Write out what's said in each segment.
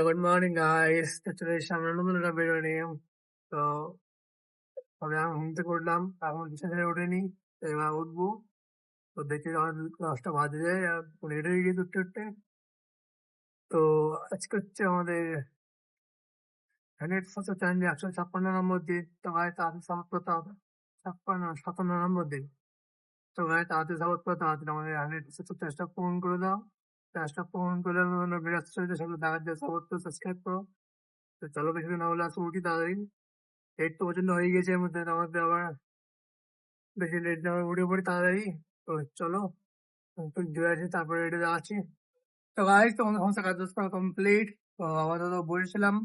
Good morning guys. তো চলে এসেছি আমরা নতুন একটা ভিডিও নিয়ে। তো তবে আমি ঘুম থেকে উঠলাম, এখন বিছানা থেকে উঠিনি। তো এবার উঠবো। তো দেখি আমার 10টা বাজে যায় আর লেট হয়ে গিয়েছে উঠতে উঠতে। তো আজকে হচ্ছে আমাদের 100 চ্যালেঞ্জ 156 নম্বর দিন। তো গাইস তাড়াতাড়ি সাপোর্ট করতে হবে। 57 নম্বর দিন। তো গাইস তাড়াতাড়ি সাপোর্ট করে তাড়াতাড়ি আমাদের 100 পূরণ করে দাও। চেষ্টা পূরণ করলে বিরাট চরিত্র সেগুলো দেখার জন্য সাপোর্ট করে সাবস্ক্রাইব করো। তো চলো বেশি না হলে আজকে উঠি তাড়াতাড়ি। লেট তো প্রচন্ড হয়ে গেছে, এর মধ্যে আমাদের আবার বেশি লেট না হয়ে উঠে পড়ি তাড়াতাড়ি। তো চলো একটু ধুয়ে আসি, তারপরে রেডি আছি। তো গাইস তোমাদের সমস্ত কাজ বাজ করা কমপ্লিট। তো আপাতত বসেছিলাম,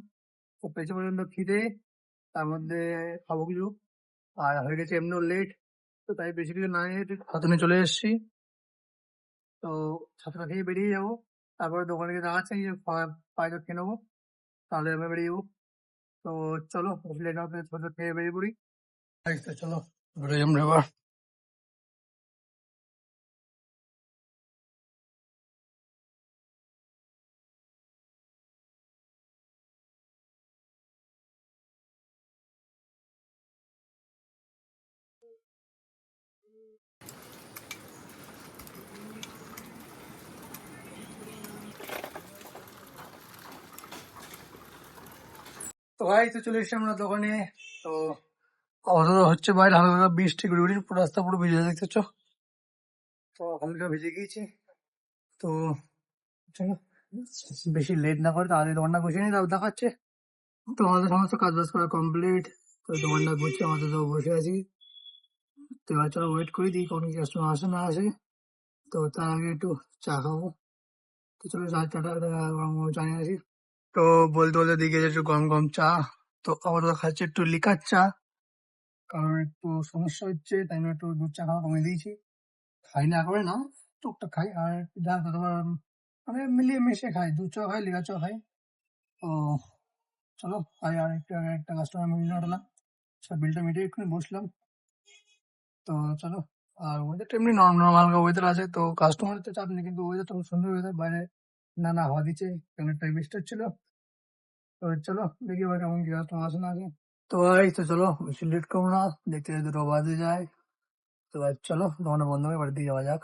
তো পেছনে পর্যন্ত খিদে, তার মধ্যে খাবো কিছু। আর হয়ে গেছে এমনিও লেট, তো তাই বেশি কিছু না নিয়ে ছাতুনে চলে এসেছি। তো ছাতুটা খেয়ে বেরিয়ে যাবো। তারপরে দোকানে গিয়ে দেখাচ্ছে যে পায়টা খেয়ে নেবো, তাহলে আমি বেরিয়ে যাবো। তো চলো লেট না হতে ছাতু খেয়ে বেরিয়ে পড়ি। গাইস তো চলো বেরোই আমরা এবার। তো ভাই তো চলে এসেছি আমরা দোকানে। তো আপাতত হচ্ছে বাইরে হালকা হালকা বৃষ্টি, গুড়ি গুড়ি পুরো রাস্তা পুরো ভিজে দেখতেছ। তো হালকা ভিজে গিয়েছি। তো চলো বেশি লেট না করে তাড়াতাড়ি দোকানটা গুছিয়ে নিই, তারপর দেখাচ্ছে। তো আমাদের সমস্ত কাজ বাজ করা কমপ্লিট। তো দোকানটা গুছিয়ে আমাদের তো বসে আছি। তো এবার চলো ওয়েট করি, দিই কখন কাস্টমার আসে না আসে। তো তার আগে একটু চা খাবো। তো চলো চাটা গরম গরম চা নিয়ে আসি। তো বলতে বলতে দিকে একটু গরম গরম চা। তো আপাতত খাচ্ছি একটু লিকার চা, কারণ একটু সমস্যা হচ্ছে, তাই না একটু দুধ চা খাওয়া কমিয়ে দিয়েছি। খাই না করে না, টুকটাক খাই। আর যা তোমার মানে মিলিয়ে মিশে খাই, দুধ চা খাই, লিকার চা খাই। তো চলো খাই। আর একটু আগে একটা কাস্টমার মিলিয়ে হটালাম, সব বিলটা মিটিয়ে এক্ষুনি বসলাম। তো চলো। আর ওয়েদারটা এমনি নর্মাল হালকা ওয়েদার আছে, তো কাস্টমারের তো চাপ নেই, কিন্তু ওয়েদারটা খুব সুন্দর ওয়েদার। বাইরে না হাওয়া দিচ্ছে, অনেকটা বৃষ্টি হচ্ছিল। তো চলো দেখি এবার কেমন কি কাস্টমার আসে না আসে। তো ভাই তো চলো বেশি লেট করবো না, দেখতে দেখতে 2টা বাজে যায়। তো ভাই চলো দোকানে বন্ধ করে বাড়ির দিকে যাওয়া যাক।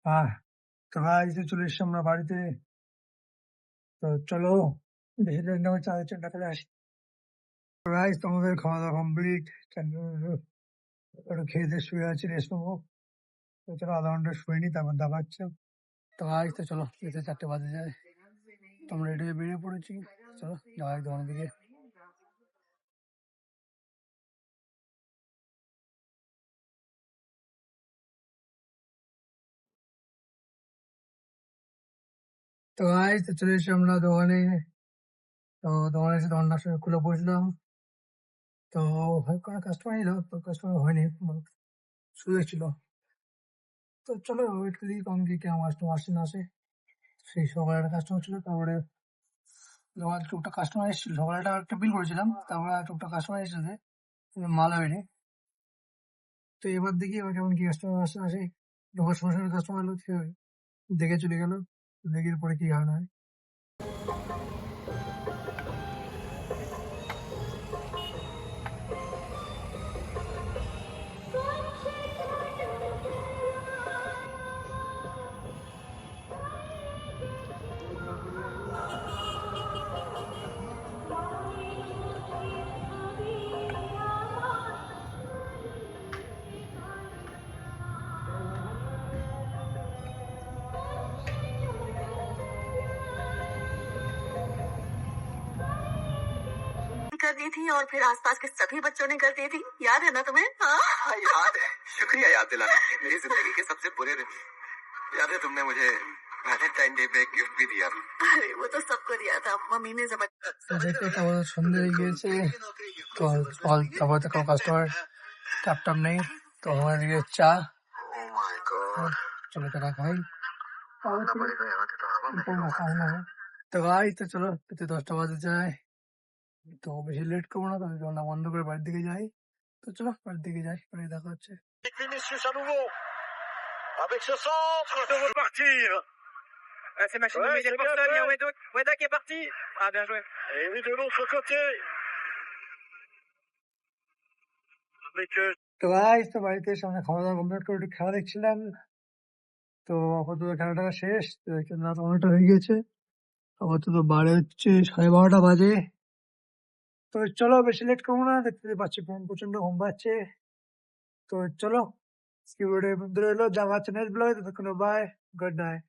আহ তো ভাই তো চলে এসছি আমরা বাড়িতে। তো চলো বেশি লেট না করে চাটা করে আসি। গাইস তোমাদের খাওয়া দাওয়া কমপ্লিট। একটু খেয়ে দিয়ে শুয়ে আছি, রেস্ট নেবো। তো চলো 0.5 ঘন্টা শুয়ে নি, তারপর দাবাচ্ছে। তো গাইস তো চলো যেতে 4টে বাজে যায়। তোমরা রেডি হয়ে বেরিয়ে পড়েছি। চলো যাওয়া যাক দোকানের দিকে। তো গাইস তো চলে এসেছি আমরা দোকানে। তো দোকানে এসে দোকানটা খুলে বসলাম। তো কোনো কাস্টমার এলো, তো কাস্টমার হয়নি, শুয়ে ছিল। তো চলো ওয়েট করি কখন কি কেমন কাস্টমার আসে না আসে। সেই সকালে একটা কাস্টমার ছিল, তারপরে দোকানে টুকটাক কাস্টমার এসেছিল। সকালে একটা বিল করেছিলাম, তারপরে টুকটাক কাস্টমার এসেছে, কিন্তু মাল হয়নি। তো এবার দেখি এবার কেমন কি কাস্টমার আসে না আসে। ঢোকার সময় সময় কাস্টমার এলো, সে দেখে চলে গেল। দেখি পরে কি হয় না হয়। कर दी थी और फिर आसपास के सभी बच्चों ने कर दी थी, याद है ना तुम्हें? हाँ याद है, शुक्रिया याद दिलाने के लिए। मेरी जिंदगी के सबसे बुरे दिन याद है, तुमने मुझे वैलेंटाइन डे पे गिफ्ट भी दिया। अरे वो तो सबको दिया था, मम्मी ने তো দেখতে তারপরে সন্ধে হয়ে গিয়েছে। তো সকাল তারপরে তো কোনো কাস্টমার ট্যাপ ট্যাপ নেই। তো আমার দিকে চা। চলো চাটা খাই। তো ভাই তো চলো 10টা বাজে যায়। তো বেশি লেট করবো না, তো আমি রান্না বন্ধ করে বাড়ির দিকে যাই। তো চলো বাড়ির দিকে যাই, পরে দেখা হচ্ছে। Vinicius à nouveau, avec ce centre, on va partir. C'est machine immédiate pour Stone, il y a Weda qui est parti. Ah, bien joué. Et oui, de l'autre côté. Avec তো গাইস, তো বাড়িতে এসে আমরা খাওয়া দাওয়া কমপ্লিট করে একটু খেলা দেখছিলাম। তো আপাতত খেলাটা শেষ, তো দেখছেন রাত অনেকটা হয়ে গেছে। আপাতত বারে হচ্ছে 12:30 বাজে। তো চলো বেশি লেট করবো না, দেখতে পাচ্ছি প্রচন্ড ঘুম পাচ্ছে। তো চলো, কি ভিডিও বন্ধু রইলো, দেখা হচ্ছে নেক্সট ব্লগে। ততক্ষণ বাই, গুড নাইট।